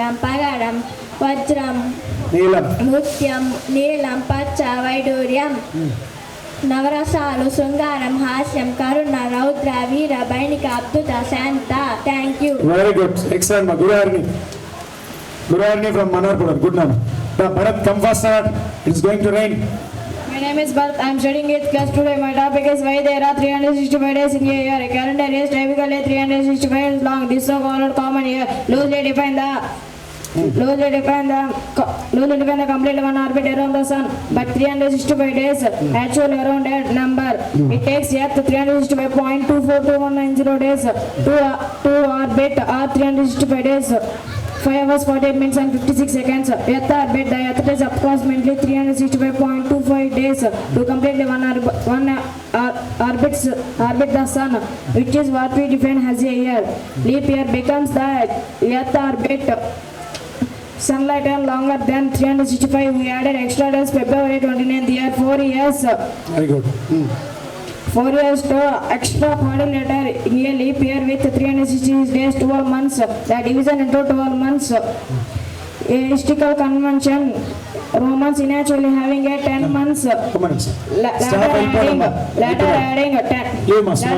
Lingam, Pagaram, Vajram, Neelam. Mutyam, Neelam, Pacha, Vaiduriyam. Navarasalu, Sungaram, Hasyam, Karuna, Raudra, Veera, Bainika, Abduta, Santa. Thank you. Very good. Excellent. Guruharni. Guruharni from Manarpur. Good name. Bharat, come faster. It's going to rain. My name is Bharat. I am studying 8th class today. My topic is why there are 365 days in a year. A calendar is typically 365 days long. This so-called common year loosely define the complete one orbit around the sun. But 365 days actual around that number. It takes Earth 365.242190 days to orbit or 365 days. 5 hours 48 minutes and 56 seconds. Earth orbit. The Earth takes approximately 365.25 days to complete orbit the sun, which is what we define as a year. Leap year becomes the Earth orbit. Sunlight and longer than 365. We added extra days February 29th year. 4 years. Very good. 4 years to extra 40 later in a leap year with 360 days, 12 months. The division into 12 months. A historical convention. Romans initially having a 10 months. Come on. Later adding 10. You must.